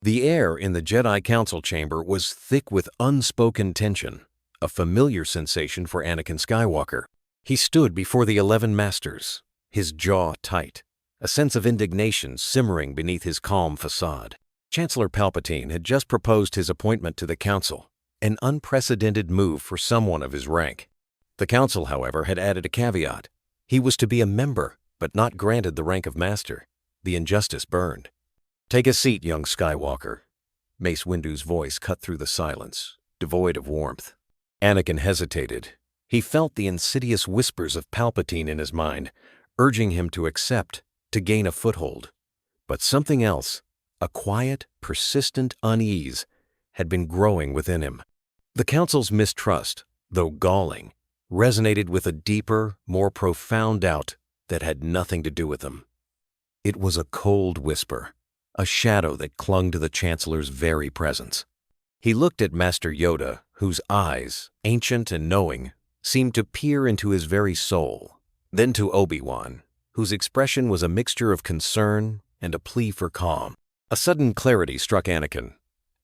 The air in the Jedi Council chamber was thick with unspoken tension, a familiar sensation for Anakin Skywalker. He stood before the 11 Masters, his jaw tight, a sense of indignation simmering beneath his calm facade. Chancellor Palpatine had just proposed his appointment to the Council, an unprecedented move for someone of his rank. The Council, however, had added a caveat. He was to be a member, but not granted the rank of Master. The injustice burned. "Take a seat, young Skywalker." Mace Windu's voice cut through the silence, devoid of warmth. Anakin hesitated. He felt the insidious whispers of Palpatine in his mind, urging him to accept, to gain a foothold. But something else, a quiet, persistent unease, had been growing within him. The Council's mistrust, though galling, resonated with a deeper, more profound doubt that had nothing to do with him. It was a cold whisper, a shadow that clung to the Chancellor's very presence. He looked at Master Yoda, whose eyes, ancient and knowing, seemed to peer into his very soul, then to Obi-Wan, whose expression was a mixture of concern and a plea for calm. A sudden clarity struck Anakin.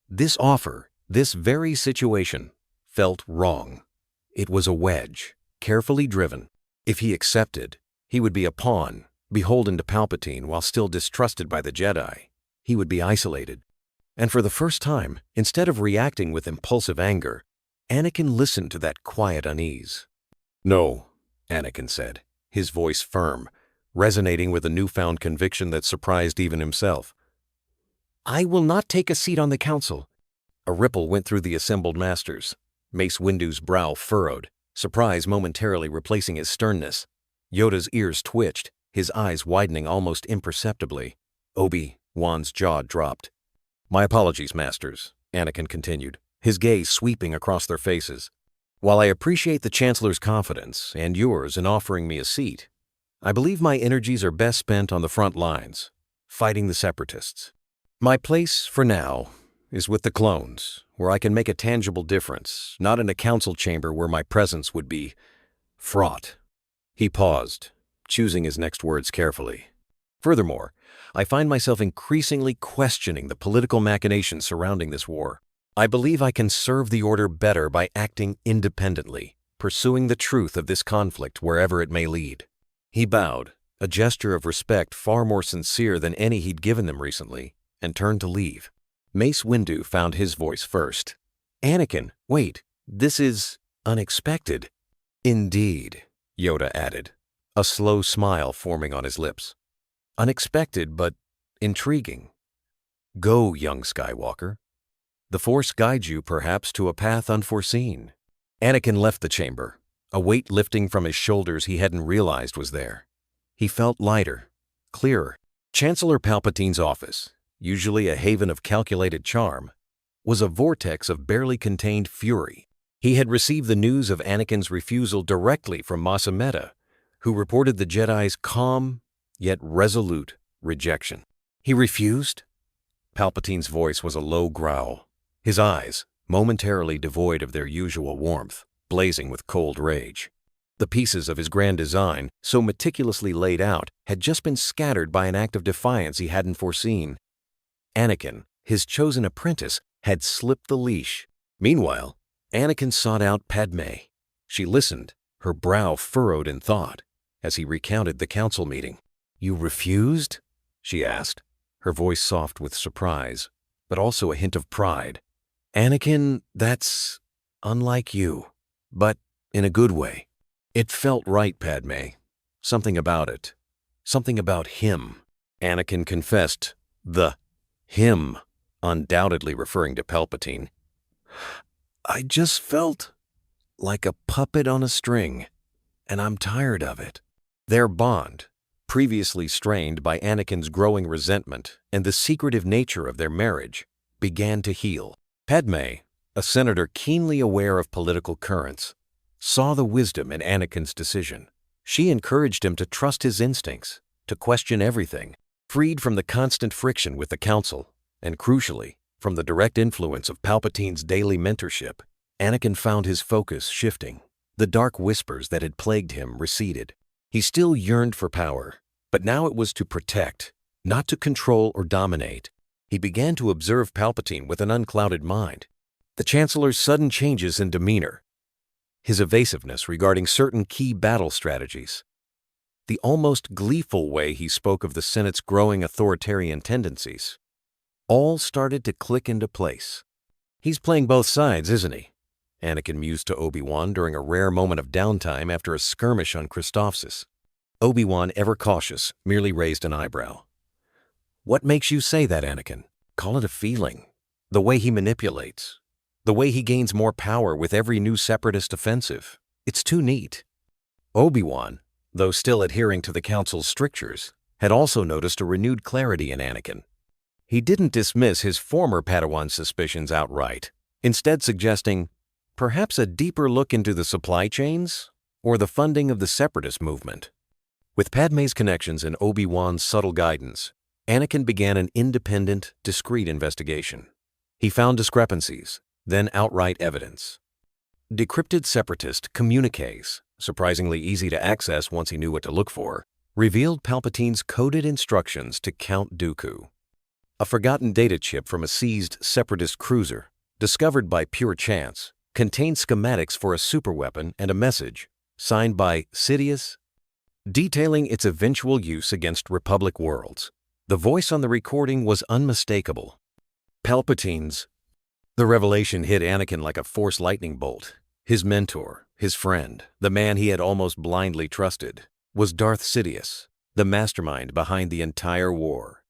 This offer, this very situation, felt wrong. It was a wedge, carefully driven. If he accepted, he would be a pawn, beholden to Palpatine while still distrusted by the Jedi. He would be isolated. And for the first time, instead of reacting with impulsive anger, Anakin listened to that quiet unease. "No," Anakin said, his voice firm, resonating with a newfound conviction that surprised even himself. "I will not take a seat on the Council." A ripple went through the assembled Masters. Mace Windu's brow furrowed, surprise momentarily replacing his sternness. Yoda's ears twitched, his eyes widening almost imperceptibly. Obi-Wan's jaw dropped. "My apologies, Masters," Anakin continued, his gaze sweeping across their faces. "While I appreciate the Chancellor's confidence and yours in offering me a seat, I believe my energies are best spent on the front lines, fighting the Separatists. My place, for now, is with the clones, where I can make a tangible difference, not in a council chamber where my presence would be fraught." He paused, choosing his next words carefully. "Furthermore, I find myself increasingly questioning the political machinations surrounding this war. I believe I can serve the Order better by acting independently, pursuing the truth of this conflict wherever it may lead." He bowed, a gesture of respect far more sincere than any he'd given them recently, and turned to leave. Mace Windu found his voice first. "Anakin, wait, this is unexpected." "Indeed," Yoda added, a slow smile forming on his lips. "Unexpected, but intriguing. Go, young Skywalker. The Force guides you, perhaps, to a path unforeseen." Anakin left the chamber, a weight lifting from his shoulders he hadn't realized was there. He felt lighter, clearer. Chancellor Palpatine's office, usually a haven of calculated charm, was a vortex of barely contained fury. He had received the news of Anakin's refusal directly from Mas Amedda, who reported the Jedi's calm, yet resolute, rejection. "He refused?" Palpatine's voice was a low growl, his eyes, momentarily devoid of their usual warmth, blazing with cold rage. The pieces of his grand design, so meticulously laid out, had just been scattered by an act of defiance he hadn't foreseen. Anakin, his chosen apprentice, had slipped the leash. Meanwhile, Anakin sought out Padmé. She listened, her brow furrowed in thought, as he recounted the council meeting. "You refused?" she asked, her voice soft with surprise, but also a hint of pride. "Anakin, that's unlike you, but in a good way." "It felt right, Padmé. Something about it. Something about him." Anakin confessed, the him, undoubtedly referring to Palpatine. "I just felt like a puppet on a string, and I'm tired of it." Their bond, previously strained by Anakin's growing resentment and the secretive nature of their marriage, began to heal. Padmé, a senator keenly aware of political currents, saw the wisdom in Anakin's decision. She encouraged him to trust his instincts, to question everything, freed from the constant friction with the Council, and crucially, from the direct influence of Palpatine's daily mentorship. Anakin found his focus shifting. The dark whispers that had plagued him receded. He still yearned for power, but now it was to protect, not to control or dominate. He began to observe Palpatine with an unclouded mind. The Chancellor's sudden changes in demeanor, his evasiveness regarding certain key battle strategies, the almost gleeful way he spoke of the Senate's growing authoritarian tendencies, all started to click into place. "He's playing both sides, isn't he?" Anakin mused to Obi-Wan during a rare moment of downtime after a skirmish on Christophsis. Obi-Wan, ever cautious, merely raised an eyebrow. "What makes you say that, Anakin? Call it a feeling. The way he manipulates. The way he gains more power with every new separatist offensive. It's too neat." Obi-Wan, though still adhering to the Council's strictures, had also noticed a renewed clarity in Anakin. He didn't dismiss his former Padawan suspicions outright, instead suggesting perhaps a deeper look into the supply chains or the funding of the separatist movement. With Padmé's connections and Obi-Wan's subtle guidance, Anakin began an independent, discreet investigation. He found discrepancies, then outright evidence. Decrypted separatist communiques, surprisingly easy to access once he knew what to look for, revealed Palpatine's coded instructions to Count Dooku. A forgotten data chip from a seized separatist cruiser, discovered by pure chance, contained schematics for a superweapon and a message, signed by Sidious, detailing its eventual use against Republic worlds. The voice on the recording was unmistakable. Palpatine's. The revelation hit Anakin like a Force lightning bolt. His mentor, his friend, the man he had almost blindly trusted, was Darth Sidious, the mastermind behind the entire war.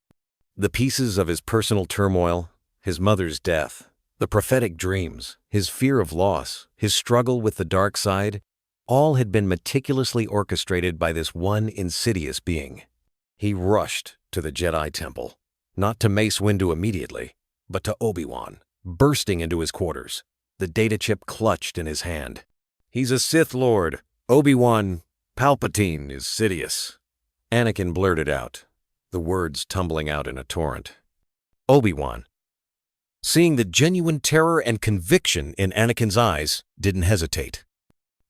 The pieces of his personal turmoil, his mother's death, the prophetic dreams, his fear of loss, his struggle with the dark side, all had been meticulously orchestrated by this one insidious being. He rushed to the Jedi Temple, not to Mace Windu immediately, but to Obi-Wan, bursting into his quarters, the data chip clutched in his hand. "He's a Sith Lord. Obi-Wan, Palpatine is Sidious," Anakin blurted out, the words tumbling out in a torrent. Obi-Wan, seeing the genuine terror and conviction in Anakin's eyes, didn't hesitate.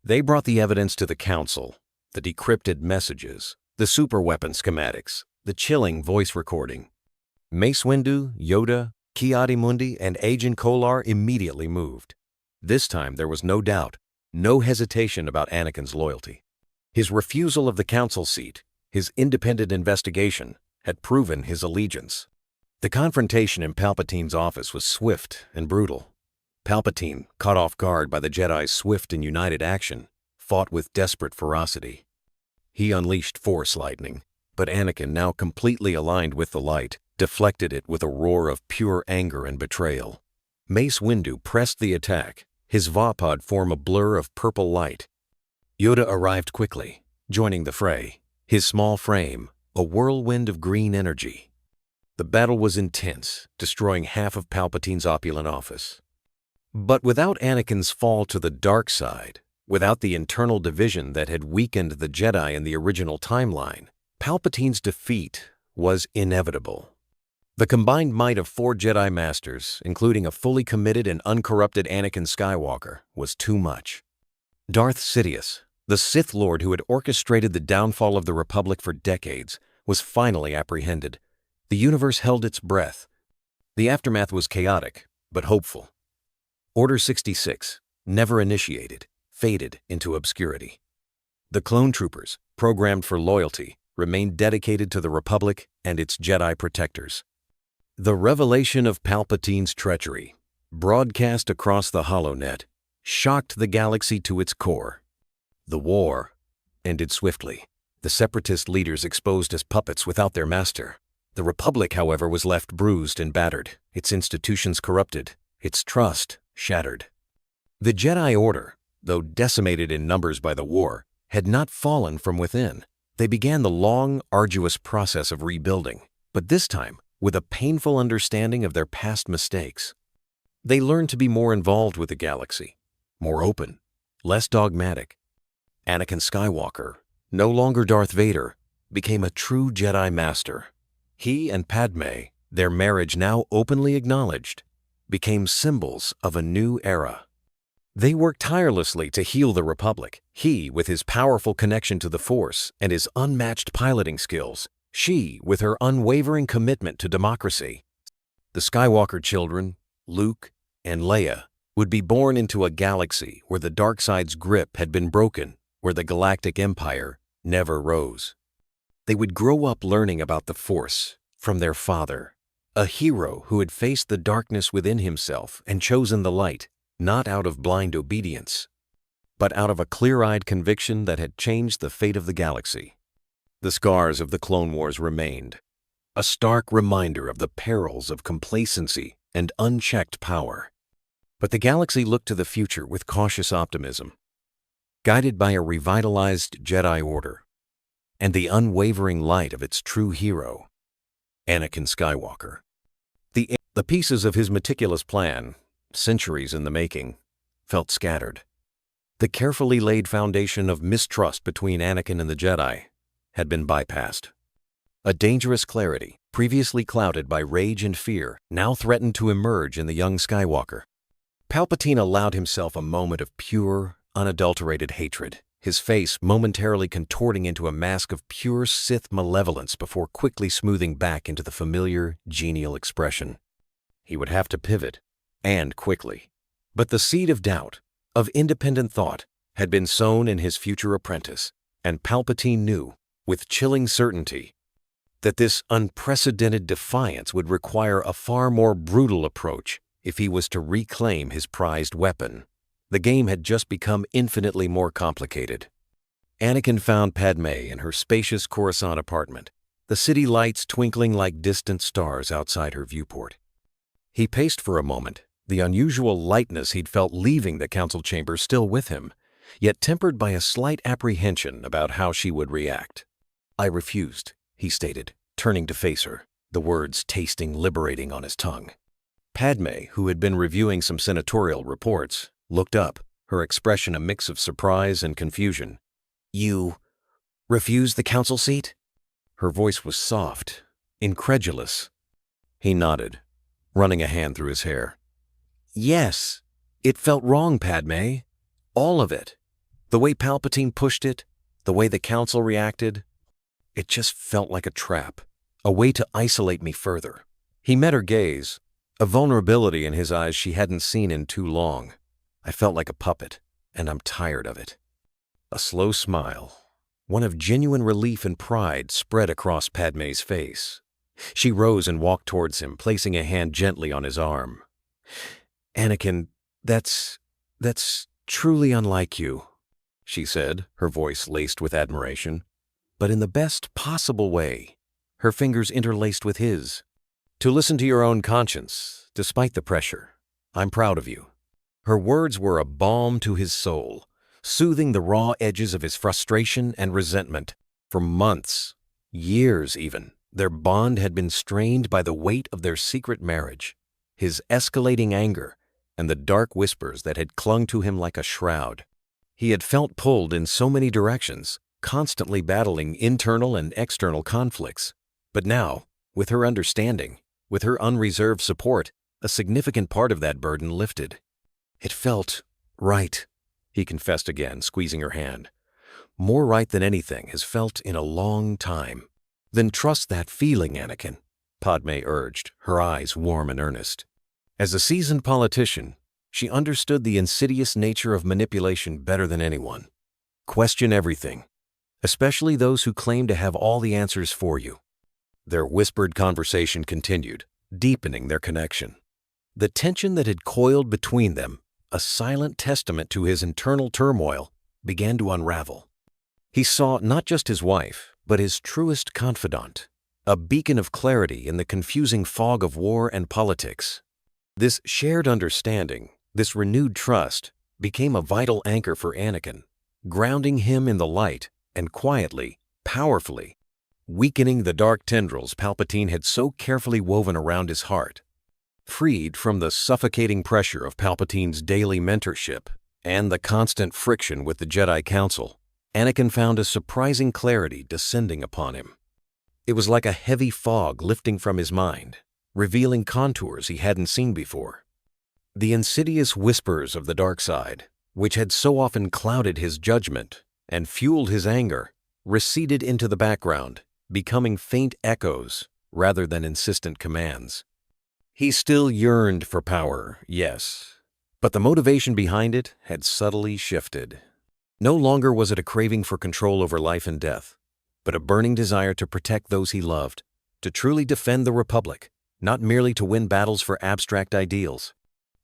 They brought the evidence to the Council, the decrypted messages, the superweapon schematics, the chilling voice recording. Mace Windu, Yoda, Ki-Adi-Mundi, and Agent Kolar immediately moved. This time there was no doubt, no hesitation about Anakin's loyalty. His refusal of the Council seat, his independent investigation, had proven his allegiance. The confrontation in Palpatine's office was swift and brutal. Palpatine, caught off guard by the Jedi's swift and united action, fought with desperate ferocity. He unleashed Force lightning, but Anakin, now completely aligned with the light, deflected it with a roar of pure anger and betrayal. Mace Windu pressed the attack, his Vapod form a blur of purple light. Yoda arrived quickly, joining the fray, his small frame a whirlwind of green energy. The battle was intense, destroying half of Palpatine's opulent office. But without Anakin's fall to the dark side, without the internal division that had weakened the Jedi in the original timeline, Palpatine's defeat was inevitable. The combined might of 4 Jedi Masters, including a fully committed and uncorrupted Anakin Skywalker, was too much. Darth Sidious, the Sith Lord who had orchestrated the downfall of the Republic for decades, was finally apprehended. The universe held its breath. The aftermath was chaotic, but hopeful. Order 66, never initiated, faded into obscurity. The clone troopers, programmed for loyalty, remained dedicated to the Republic and its Jedi protectors. The revelation of Palpatine's treachery, broadcast across the HoloNet, shocked the galaxy to its core. The war ended swiftly, the separatist leaders exposed as puppets without their master. The Republic, however, was left bruised and battered, its institutions corrupted, its trust shattered. The Jedi Order, though decimated in numbers by the war, had not fallen from within. They began the long, arduous process of rebuilding, but this time with a painful understanding of their past mistakes. They learned to be more involved with the galaxy, more open, less dogmatic. Anakin Skywalker, no longer Darth Vader, became a true Jedi Master. He and Padmé, their marriage now openly acknowledged, became symbols of a new era. They worked tirelessly to heal the Republic, he with his powerful connection to the Force and his unmatched piloting skills, she with her unwavering commitment to democracy. The Skywalker children, Luke and Leia, would be born into a galaxy where the DarkSide's grip had been broken, where the galactic empire never rose. They would grow up learning about the Force from their father, a hero who had faced the darkness within himself and chosen the light, not out of blind obedience, but out of a clear-eyed conviction that had changed the fate of the galaxy. The scars of the Clone Wars remained, a stark reminder of the perils of complacency and unchecked power. But the galaxy looked to the future with cautious optimism, guided by a revitalized Jedi Order and the unwavering light of its true hero, Anakin Skywalker. The pieces of his meticulous plan, centuries in the making, felt scattered. The carefully laid foundation of mistrust between Anakin and the Jedi had been bypassed. A dangerous clarity, previously clouded by rage and fear, now threatened to emerge in the young Skywalker. Palpatine allowed himself a moment of pure, unadulterated hatred, his face momentarily contorting into a mask of pure Sith malevolence before quickly smoothing back into the familiar, genial expression. He would have to pivot, and quickly. But the seed of doubt, of independent thought, had been sown in his future apprentice, and Palpatine knew, with chilling certainty, that this unprecedented defiance would require a far more brutal approach if he was to reclaim his prized weapon. The game had just become infinitely more complicated. Anakin found Padmé in her spacious Coruscant apartment, the city lights twinkling like distant stars outside her viewport. He paced for a moment, the unusual lightness he'd felt leaving the council chamber still with him, yet tempered by a slight apprehension about how she would react. "I refused," he stated, turning to face her, the words tasting liberating on his tongue. Padmé, who had been reviewing some senatorial reports, looked up, her expression a mix of surprise and confusion. "You refuse the council seat?" Her voice was soft, incredulous. He nodded, running a hand through his hair. "Yes, it felt wrong, Padmé. All of it. The way Palpatine pushed it, the way the council reacted. It just felt like a trap, a way to isolate me further." He met her gaze, a vulnerability in his eyes she hadn't seen in too long. "I felt like a puppet, and I'm tired of it." A slow smile, one of genuine relief and pride, spread across Padmé's face. She rose and walked towards him, placing a hand gently on his arm. "Anakin, that's truly unlike you," she said, her voice laced with admiration, but in the best possible way, her fingers interlaced with his. "To listen to your own conscience, despite the pressure. I'm proud of you." Her words were a balm to his soul, soothing the raw edges of his frustration and resentment. For months, years even, their bond had been strained by the weight of their secret marriage, his escalating anger, and the dark whispers that had clung to him like a shroud. He had felt pulled in so many directions, constantly battling internal and external conflicts. But now, with her understanding, with her unreserved support, a significant part of that burden lifted. "It felt right," he confessed again, squeezing her hand. "More right than anything has felt in a long time." "Then trust that feeling, Anakin," Padmé urged, her eyes warm and earnest. As a seasoned politician, she understood the insidious nature of manipulation better than anyone. Question everything, especially those who claim to have all the answers for you. Their whispered conversation continued, deepening their connection. The tension that had coiled between them, a silent testament to his internal turmoil, began to unravel. He saw not just his wife, but his truest confidant, a beacon of clarity in the confusing fog of war and politics. This shared understanding, this renewed trust, became a vital anchor for Anakin, grounding him in the light and quietly, powerfully, weakening the dark tendrils Palpatine had so carefully woven around his heart. Freed from the suffocating pressure of Palpatine's daily mentorship and the constant friction with the Jedi Council, Anakin found a surprising clarity descending upon him. It was like a heavy fog lifting from his mind, revealing contours he hadn't seen before. The insidious whispers of the dark side, which had so often clouded his judgment and fueled his anger, receded into the background, becoming faint echoes rather than insistent commands. He still yearned for power, yes, but the motivation behind it had subtly shifted. No longer was it a craving for control over life and death, but a burning desire to protect those he loved, to truly defend the Republic, not merely to win battles for abstract ideals.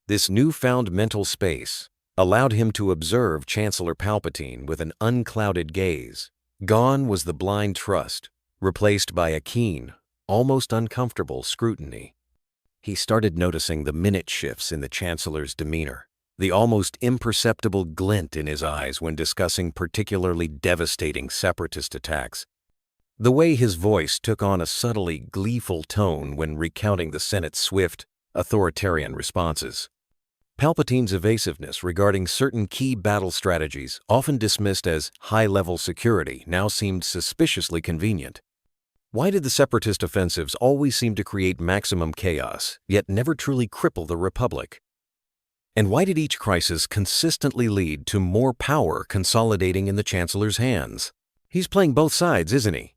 This newfound mental space allowed him to observe Chancellor Palpatine with an unclouded gaze. Gone was the blind trust, replaced by a keen, almost uncomfortable scrutiny. He started noticing the minute shifts in the Chancellor's demeanor, the almost imperceptible glint in his eyes when discussing particularly devastating separatist attacks, the way his voice took on a subtly gleeful tone when recounting the Senate's swift, authoritarian responses. Palpatine's evasiveness regarding certain key battle strategies, often dismissed as high-level security, now seemed suspiciously convenient. Why did the separatist offensives always seem to create maximum chaos, yet never truly cripple the Republic? And why did each crisis consistently lead to more power consolidating in the Chancellor's hands? He's playing both sides, isn't he?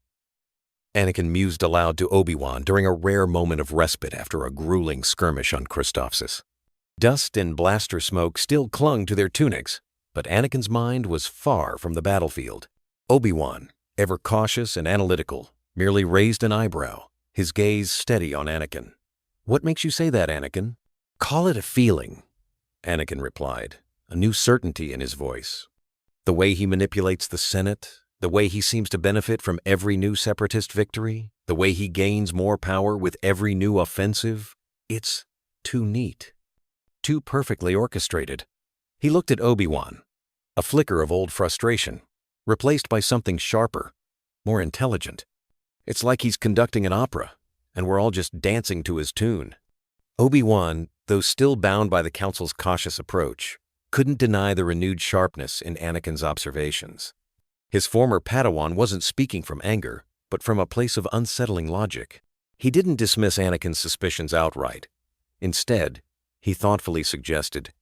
Anakin mused aloud to Obi-Wan during a rare moment of respite after a grueling skirmish on Christophsis. Dust and blaster smoke still clung to their tunics, but Anakin's mind was far from the battlefield. Obi-Wan, ever cautious and analytical, merely raised an eyebrow, his gaze steady on Anakin. "What makes you say that, Anakin?" "Call it a feeling," Anakin replied, a new certainty in his voice. "The way he manipulates the Senate, the way he seems to benefit from every new separatist victory, the way he gains more power with every new offensive, it's too neat, too perfectly orchestrated." He looked at Obi-Wan, a flicker of old frustration, replaced by something sharper, more intelligent. It's like he's conducting an opera, and we're all just dancing to his tune. Obi-Wan, though still bound by the Council's cautious approach, couldn't deny the renewed sharpness in Anakin's observations. His former Padawan wasn't speaking from anger, but from a place of unsettling logic. He didn't dismiss Anakin's suspicions outright. Instead, he thoughtfully suggested,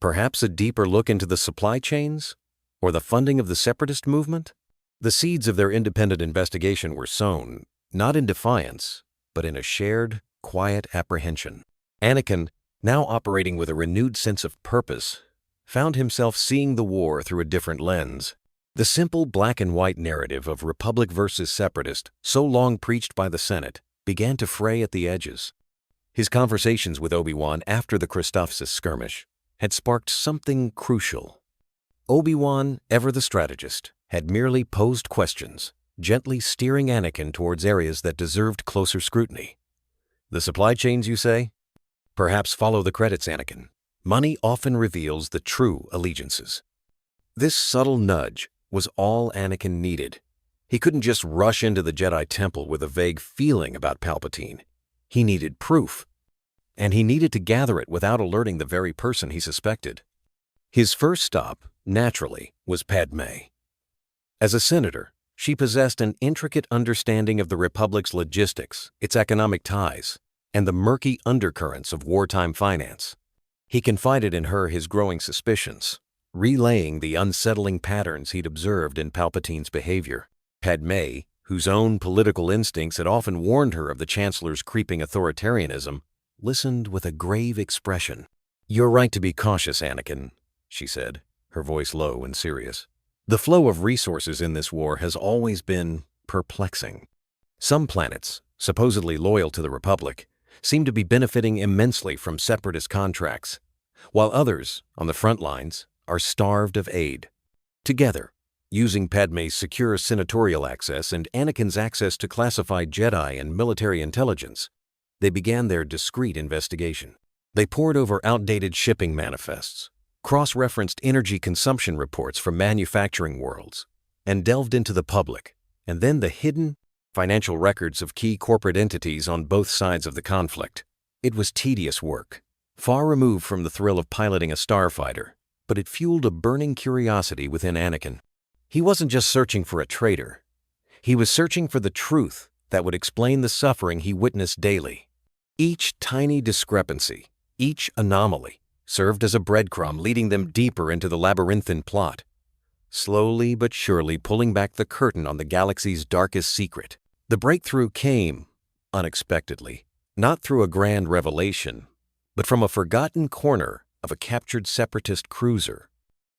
perhaps a deeper look into the supply chains, or the funding of the separatist movement? The seeds of their independent investigation were sown, not in defiance, but in a shared, quiet apprehension. Anakin, now operating with a renewed sense of purpose, found himself seeing the war through a different lens. The simple black-and-white narrative of Republic versus Separatist, so long preached by the Senate, began to fray at the edges. His conversations with Obi-Wan after the Christophsis skirmish had sparked something crucial. Obi-Wan, ever the strategist, had merely posed questions, gently steering Anakin towards areas that deserved closer scrutiny. "The supply chains, you say? Perhaps follow the credits, Anakin. Money often reveals the true allegiances." This subtle nudge was all Anakin needed. He couldn't just rush into the Jedi Temple with a vague feeling about Palpatine. He needed proof, and he needed to gather it without alerting the very person he suspected. His first stop, naturally, was Padmé. As a senator, she possessed an intricate understanding of the Republic's logistics, its economic ties, and the murky undercurrents of wartime finance. He confided in her his growing suspicions, relaying the unsettling patterns he'd observed in Palpatine's behavior. Padmé, whose own political instincts had often warned her of the Chancellor's creeping authoritarianism, listened with a grave expression. "You're right to be cautious, Anakin," she said, her voice low and serious. "The flow of resources in this war has always been perplexing. Some planets, supposedly loyal to the Republic, seem to be benefiting immensely from separatist contracts, while others, on the front lines, are starved of aid. Together, using Padmé's secure senatorial access and Anakin's access to classified Jedi and military intelligence, they began their discreet investigation. They pored over outdated shipping manifests, cross-referenced energy consumption reports from manufacturing worlds, and delved into the public, and then the hidden, financial records of key corporate entities on both sides of the conflict. It was tedious work, far removed from the thrill of piloting a starfighter, but it fueled a burning curiosity within Anakin. He wasn't just searching for a traitor. He was searching for the truth that would explain the suffering he witnessed daily. Each tiny discrepancy, each anomaly, served as a breadcrumb leading them deeper into the labyrinthine plot, slowly but surely pulling back the curtain on the galaxy's darkest secret. The breakthrough came, unexpectedly, Not through a grand revelation, but from a forgotten corner of a captured separatist cruiser.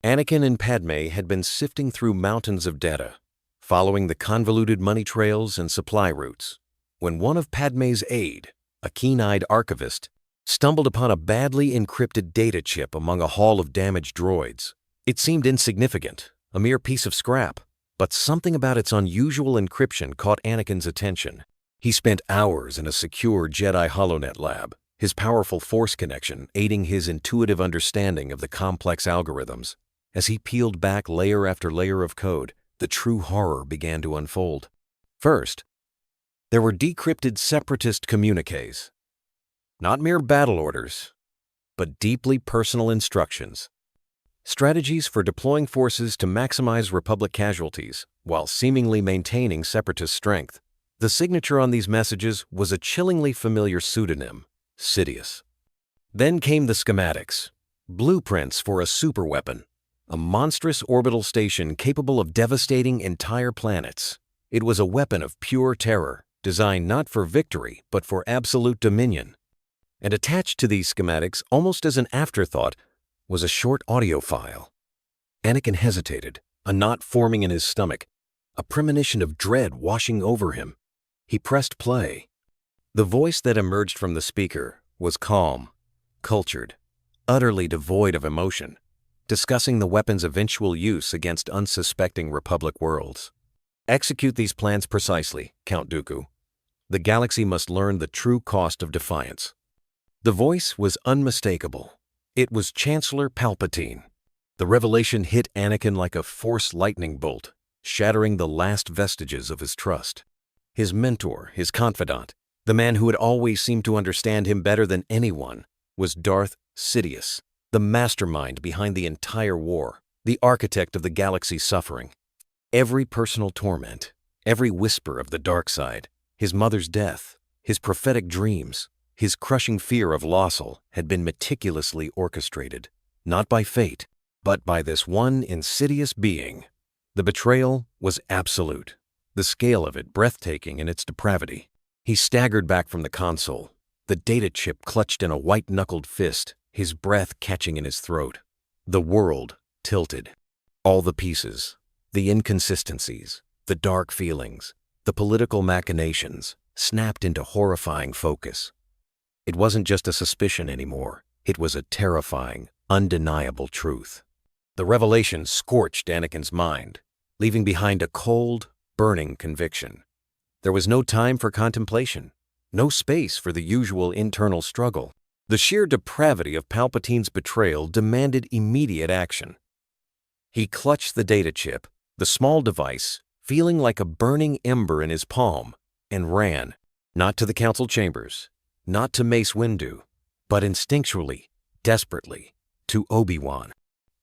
Anakin and Padmé had been sifting through mountains of data, following the convoluted money trails and supply routes, when one of Padmé's aide, a keen-eyed archivist, stumbled upon a badly encrypted data chip among a haul of damaged droids. It seemed insignificant, a mere piece of scrap, but something about its unusual encryption caught Anakin's attention. He spent hours in a secure Jedi HoloNet lab, his powerful Force connection aiding his intuitive understanding of the complex algorithms. As he peeled back layer after layer of code, the true horror began to unfold. First, there were decrypted separatist communiques. Not mere battle orders, but deeply personal instructions. Strategies for deploying forces to maximize Republic casualties while seemingly maintaining separatist strength. The signature on these messages was a chillingly familiar pseudonym, Sidious. Then came the schematics, blueprints for a superweapon, a monstrous orbital station capable of devastating entire planets. It was a weapon of pure terror, designed not for victory but for absolute dominion. And attached to these schematics, almost as an afterthought, was a short audio file. Anakin hesitated, a knot forming in his stomach, a premonition of dread washing over him. He pressed play. The voice that emerged from the speaker was calm, cultured, utterly devoid of emotion, discussing the weapon's eventual use against unsuspecting Republic worlds. Execute these plans precisely, Count Dooku. The galaxy must learn the true cost of defiance. The voice was unmistakable. It was Chancellor Palpatine. The revelation hit Anakin like a Force lightning bolt, shattering the last vestiges of his trust. His mentor, his confidant, the man who had always seemed to understand him better than anyone, was Darth Sidious, the mastermind behind the entire war, the architect of the galaxy's suffering. Every personal torment, every whisper of the DarkSide, his mother's death, his prophetic dreams, his crushing fear of Lossel had been meticulously orchestrated, not by fate, but by this one insidious being. The betrayal was absolute, the scale of it breathtaking in its depravity. He staggered back from the console, the data chip clutched in a white-knuckled fist, his breath catching in his throat. The world tilted. All the pieces, the inconsistencies, the dark feelings, the political machinations, snapped into horrifying focus. It wasn't just a suspicion anymore. It was a terrifying, undeniable truth. The revelation scorched Anakin's mind, leaving behind a cold, burning conviction. There was no time for contemplation, no space for the usual internal struggle. The sheer depravity of Palpatine's betrayal demanded immediate action. He clutched the data chip, the small device, feeling like a burning ember in his palm, and ran, not to the council chambers, not to Mace Windu, but instinctually, desperately, to Obi-Wan.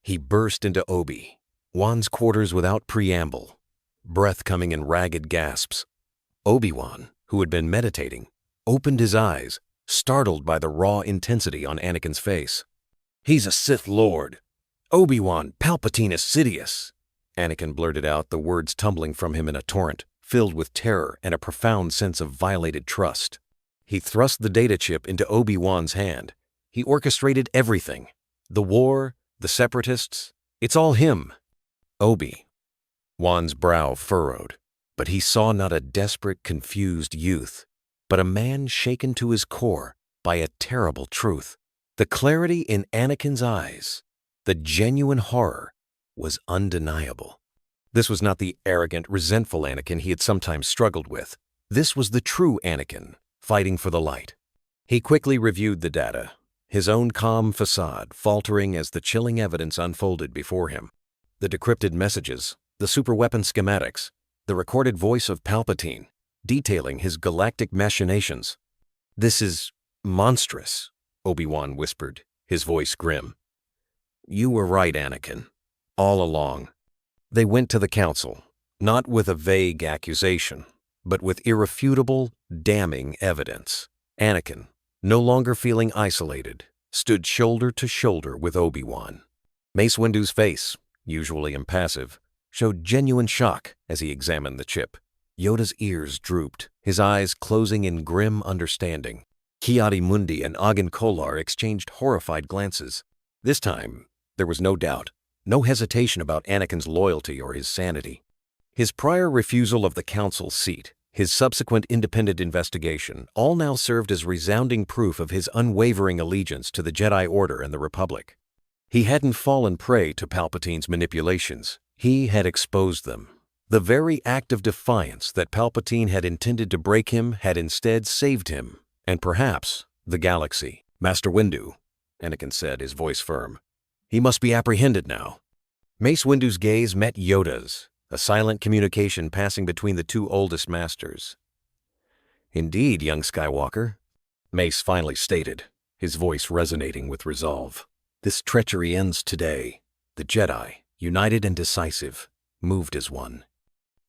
He burst into Obi-Wan's quarters without preamble, breath coming in ragged gasps. Obi-Wan, who had been meditating, opened his eyes, startled by the raw intensity on Anakin's face. "He's a Sith Lord. Obi-Wan, Palpatine is Sidious," Anakin blurted out, the words tumbling from him in a torrent, filled with terror and a profound sense of violated trust. He thrust the data chip into Obi-Wan's hand. He orchestrated everything. The war, the separatists, it's all him. Obi-Wan's brow furrowed, but he saw not a desperate, confused youth, but a man shaken to his core by a terrible truth. The clarity in Anakin's eyes, the genuine horror, was undeniable. This was not the arrogant, resentful Anakin he had sometimes struggled with. This was the true Anakin, fighting for the light. He quickly reviewed the data, his own calm facade faltering as the chilling evidence unfolded before him. The decrypted messages, the superweapon schematics, the recorded voice of Palpatine, detailing his galactic machinations. "This is monstrous," Obi-Wan whispered, his voice grim. "You were right, Anakin, all along." They went to the council, not with a vague accusation, but with irrefutable, damning evidence. Anakin, no longer feeling isolated, stood shoulder to shoulder with Obi-Wan. Mace Windu's face, usually impassive, showed genuine shock as he examined the chip. Yoda's ears drooped, his eyes closing in grim understanding. Ki-Adi-Mundi and Agen Kolar exchanged horrified glances. This time, there was no doubt, no hesitation about Anakin's loyalty or his sanity. His prior refusal of the Council's seat, his subsequent independent investigation, all now served as resounding proof of his unwavering allegiance to the Jedi Order and the Republic. He hadn't fallen prey to Palpatine's manipulations. He had exposed them. The very act of defiance that Palpatine had intended to break him had instead saved him, and perhaps the galaxy. "Master Windu," Anakin said, his voice firm. "He must be apprehended now." Mace Windu's gaze met Yoda's, a silent communication passing between the two oldest masters. "Indeed, young Skywalker," Mace finally stated, his voice resonating with resolve. "This treachery ends today. The Jedi, united and decisive, moved as one."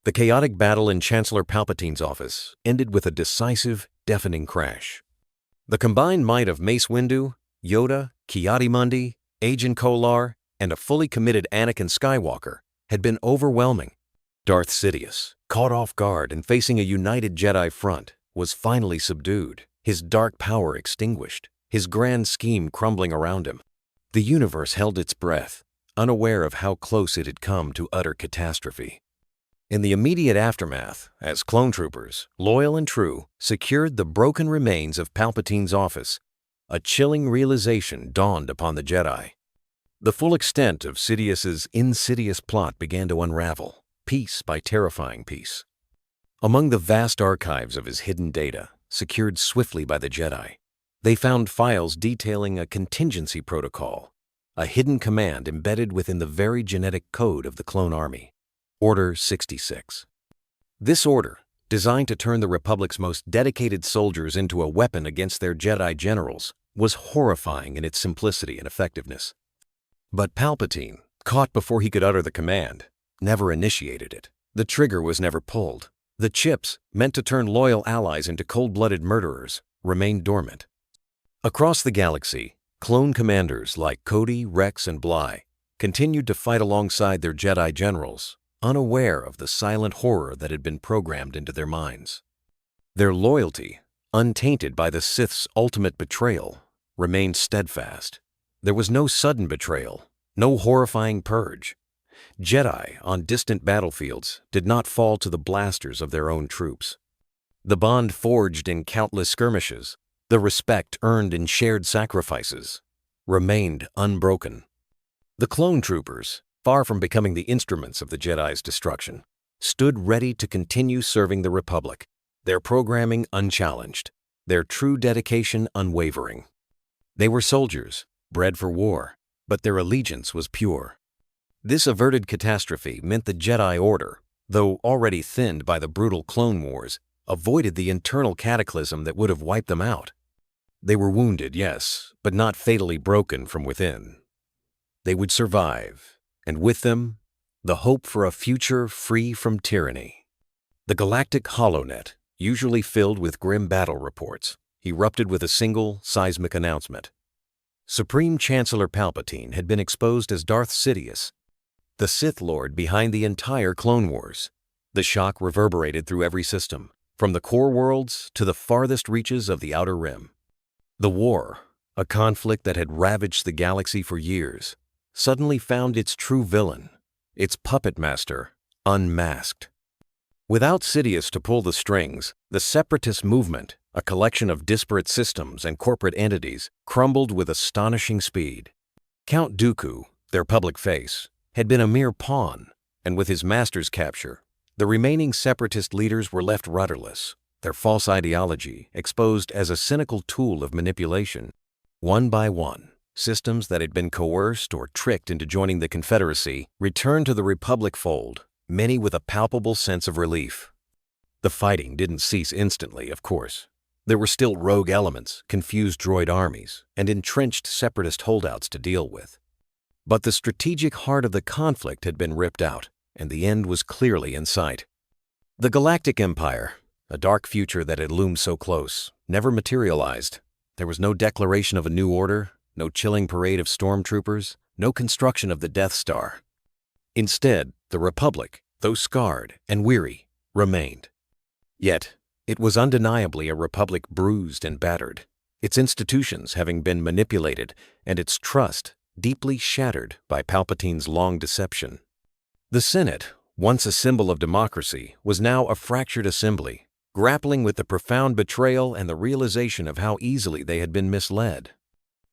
The chaotic battle in Chancellor Palpatine's office ended with a decisive, deafening crash. The combined might of Mace Windu, Yoda, Ki-Adi-Mundi, Agen Kolar, and a fully committed Anakin Skywalker had been overwhelming. Darth Sidious, caught off guard and facing a united Jedi front, was finally subdued, his dark power extinguished, his grand scheme crumbling around him. The universe held its breath, unaware of how close it had come to utter catastrophe. In the immediate aftermath, as clone troopers, loyal and true, secured the broken remains of Palpatine's office, a chilling realization dawned upon the Jedi. The full extent of Sidious's insidious plot began to unravel, piece by terrifying piece. Among the vast archives of his hidden data, secured swiftly by the Jedi, they found files detailing a contingency protocol, a hidden command embedded within the very genetic code of the clone army. Order 66. This order, designed to turn the Republic's most dedicated soldiers into a weapon against their Jedi generals, was horrifying in its simplicity and effectiveness. But Palpatine, caught before he could utter the command, never initiated it. The trigger was never pulled. The chips, meant to turn loyal allies into cold-blooded murderers, remained dormant. Across the galaxy, clone commanders like Cody, Rex, and Bly continued to fight alongside their Jedi generals, unaware of the silent horror that had been programmed into their minds. Their loyalty, untainted by the Sith's ultimate betrayal, remained steadfast. There was no sudden betrayal, no horrifying purge. Jedi on distant battlefields did not fall to the blasters of their own troops. The bond forged in countless skirmishes, the respect earned in shared sacrifices, remained unbroken. The clone troopers, far from becoming the instruments of the Jedi's destruction, stood ready to continue serving the Republic, their programming unchallenged, their true dedication unwavering. They were soldiers, bred for war, but their allegiance was pure. This averted catastrophe meant the Jedi Order, though already thinned by the brutal clone wars, avoided the internal cataclysm that would have wiped them out. They were wounded, yes, but not fatally broken from within. They would survive, and with them, the hope for a future free from tyranny. The galactic HoloNet, usually filled with grim battle reports, erupted with a single seismic announcement. Supreme Chancellor Palpatine had been exposed as Darth Sidious, the Sith Lord behind the entire Clone Wars. The shock reverberated through every system, from the core worlds to the farthest reaches of the Outer Rim. The war, a conflict that had ravaged the galaxy for years, suddenly found its true villain, its puppet master, unmasked. Without Sidious to pull the strings, the separatist movement, a collection of disparate systems and corporate entities, crumbled with astonishing speed. Count Dooku, their public face, had been a mere pawn, and with his master's capture, the remaining separatist leaders were left rudderless, their false ideology exposed as a cynical tool of manipulation. One by one, systems that had been coerced or tricked into joining the Confederacy returned to the Republic fold, many with a palpable sense of relief. The fighting didn't cease instantly, of course. There were still rogue elements, confused droid armies, and entrenched separatist holdouts to deal with. But the strategic heart of the conflict had been ripped out, and the end was clearly in sight. The Galactic Empire, a dark future that had loomed so close, never materialized. There was no declaration of a new order, no chilling parade of stormtroopers, no construction of the Death Star. Instead, the Republic, though scarred and weary, remained. Yet, it was undeniably a Republic bruised and battered, its institutions having been manipulated and its trust deeply shattered by Palpatine's long deception. The Senate, once a symbol of democracy, was now a fractured assembly, grappling with the profound betrayal and the realization of how easily they had been misled.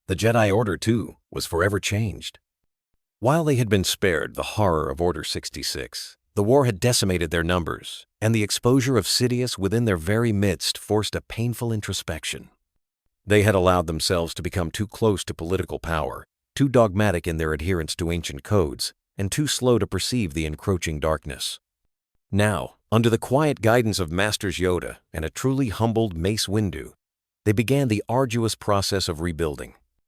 The Jedi Order, too, was forever changed. While they had been spared the horror of Order 66, the war had decimated their numbers, and the exposure of Sidious within their very midst forced a painful introspection. They had allowed themselves to become too close to political power, too dogmatic in their adherence to ancient codes, and too slow to perceive the encroaching darkness. Now, under the quiet guidance of Masters Yoda and a truly humbled Mace Windu, they began the arduous process of rebuilding.